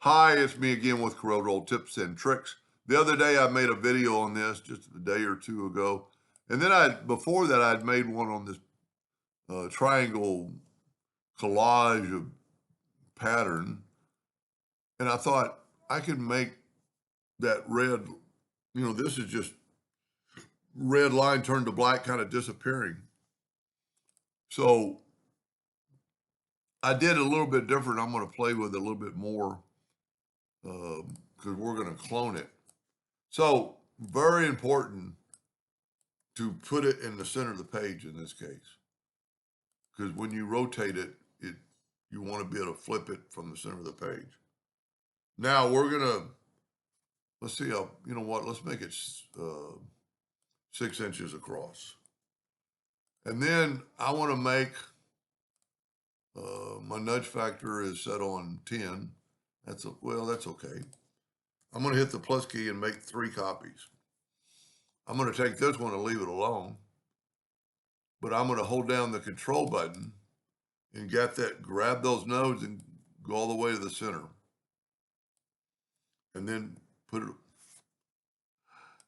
Hi, it's me again with Corel tips and tricks. The other day I made a video on this just a day or two ago. And then before that, I'd made one on this triangle collage of pattern. And I thought I could make that red, this is just red line turned to black kind of disappearing. So I did a little bit different. I'm going to play with it a little bit more because we're going to clone it. So very important to put it in the center of the page in this case, because when you rotate it, you want to be able to flip it from the center of the page. Now let's see how, you know what, let's make it 6 inches across. And then I want to make, my nudge factor is set on 10. That's okay. I'm going to hit the plus key and make 3 copies. I'm going to take this one and leave it alone, but I'm going to hold down the control button and grab those nodes and go all the way to the center. And then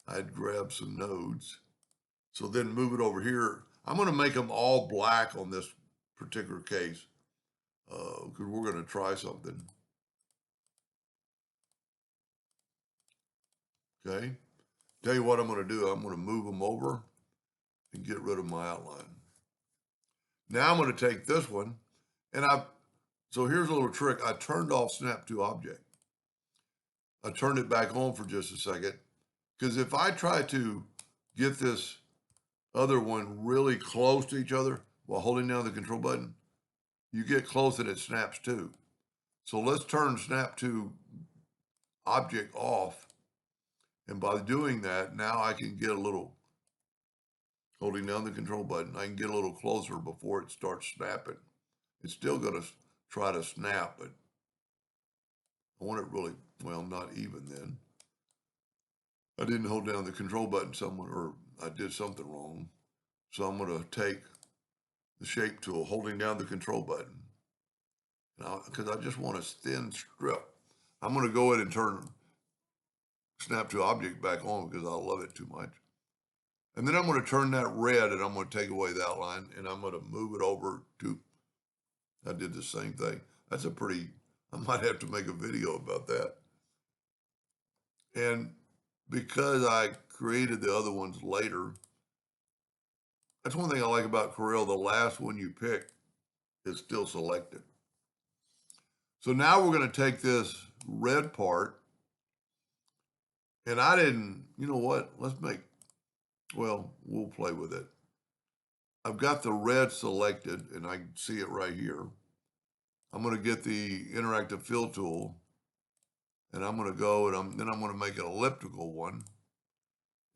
I'd grab some nodes. So then move it over here. I'm going to make them all black on this particular case because we're going to try something. Okay. Tell you what I'm going to do. I'm going to move them over and get rid of my outline. Now I'm going to take this one so here's a little trick. I turned off Snap to Object. I turned it back on for just a second because if I try to get this other one really close to each other while holding down the control button, you get close and it snaps too. So let's turn Snap to Object off. And by doing that, now I can get holding down the control button, I can get a little closer before it starts snapping. It's still going to try to snap, but I want it really, well, not even then. I didn't hold down the control button or I did something wrong. So I'm going to take the shape tool, holding down the control button. Because I just want a thin strip. I'm going to go ahead and turn Snap to Object back on because I love it too much. And then I'm going to turn that red and I'm going to take away the outline and I'm going to move it over to, I did the same thing. I might have to make a video about that. And because I created the other ones later, that's one thing I like about Corel. The last one you pick is still selected. So now we're going to take this red part, and you know what? We'll play with it. I've got the red selected, and I see it right here. I'm going to get the interactive fill tool, and I'm going to go, and then I'm going to make an elliptical one,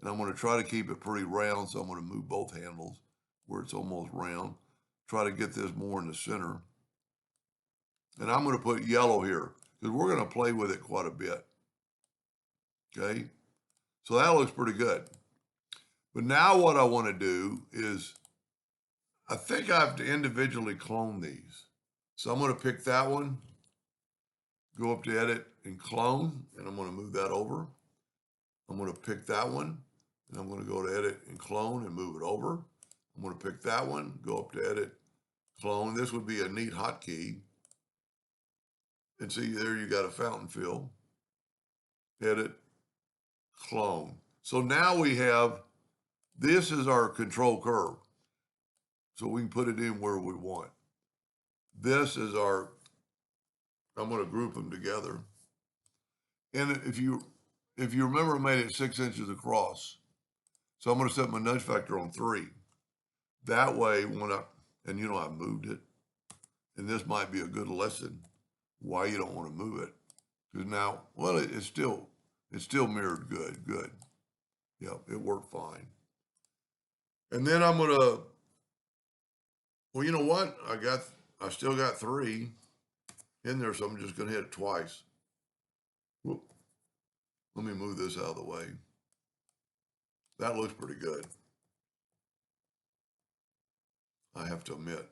and I'm going to try to keep it pretty round, so I'm going to move both handles where it's almost round. Try to get this more in the center. And I'm going to put yellow here because we're going to play with it quite a bit. Okay, so that looks pretty good. But now what I want to do is, I think I have to individually clone these. So I'm going to pick that one, go up to Edit and Clone, and I'm going to move that over. I'm going to pick that one, and I'm going to go to Edit and Clone and move it over. I'm going to pick that one, go up to Edit, Clone. This would be a neat hotkey. And see, there you got a fountain fill. Edit, Clone. So now this is our control curve. So we can put it in where we want. This is I'm going to group them together. And if you remember, I made it 6 inches across. So I'm going to set my nudge factor on 3. That way, I moved it. And this might be a good lesson why you don't want to move it. Because now, well, it's still mirrored good. Yeah, it worked fine. And then I'm going to, well, you know what? I still got 3 in there, so I'm just going to hit it twice. Whoop. Let me move this out of the way. That looks pretty good. I have to admit,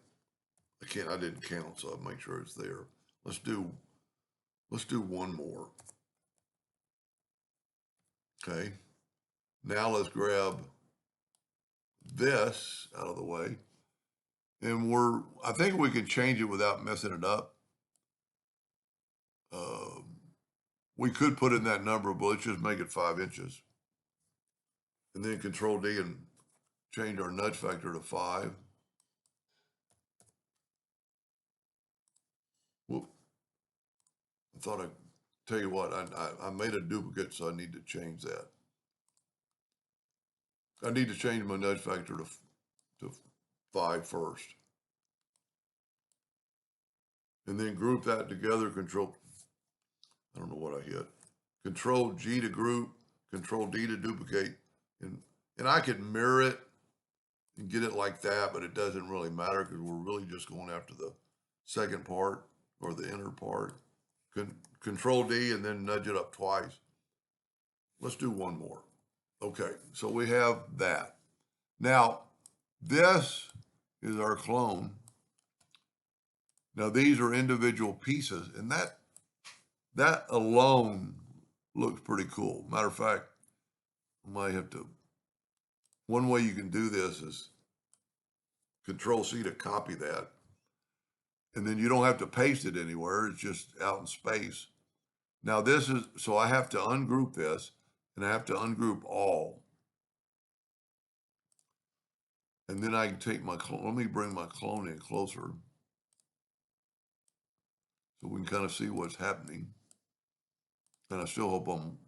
I didn't count, so I'll make sure it's there. Let's do Let's do one more. Okay. Now let's grab this out of the way. And I think we can change it without messing it up. We could put in that number, but let's just make it 5 inches. And then Control D and change our nudge factor to 5. Whoop. I thought I'd tell you what, I made a duplicate, so I need to change that. I need to change my nudge factor to 5 first. And then group that together, I don't know what I hit. Control G to group, Control D to duplicate. And I could mirror it and get it like that, but it doesn't really matter because we're really just going after the second part or the inner part. Control D and then nudge it up twice. Let's do one more. Okay, so we have that. Now, this is our clone. Now, these are individual pieces, and that alone looks pretty cool. Matter of fact, I might have to, one way you can do this is Control C to copy that. And then you don't have to paste it anywhere. It's just out in space. Now so I have to ungroup this and I have to ungroup all. And then I can take let me bring my clone in closer so we can kind of see what's happening. And I still hope I'm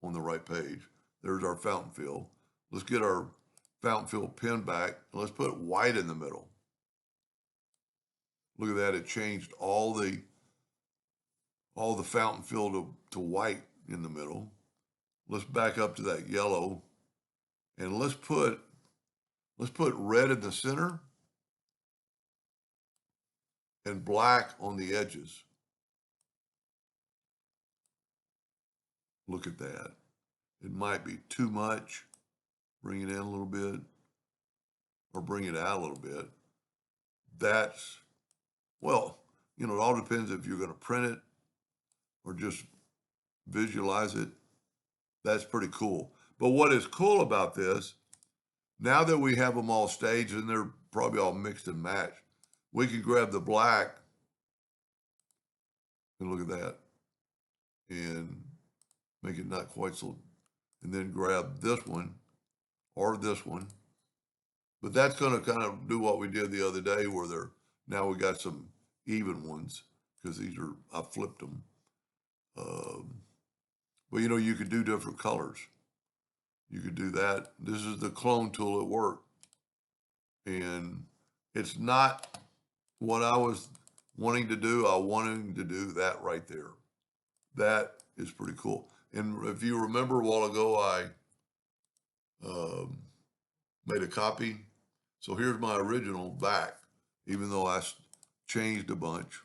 on the right page. There's our fountain fill. Let's get our fountain fill pin back and let's put white in the middle. Look at that, it changed all the fountain fill to white in the middle. Let's back up to that yellow and let's put red in the center and black on the edges. Look at that. It might be too much. Bring it in a little bit or bring it out a little bit. Well, it all depends if you're going to print it or just visualize it. That's pretty cool. But what is cool about this, now that we have them all staged and they're probably all mixed and matched, we can grab the black and look at that and make it not quite so, and then grab this one or this one. But that's going to kind of do what we did the other day where now we got some even ones because I flipped them. But you could do different colors. You could do that. This is the clone tool at work. And it's not what I was wanting to do. I wanted to do that right there. That is pretty cool. And if you remember a while ago, I made a copy. So here's my original back, even though I changed a bunch.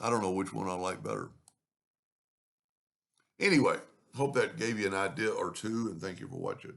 I don't know which one I like better. Anyway, hope that gave you an idea or two, and thank you for watching.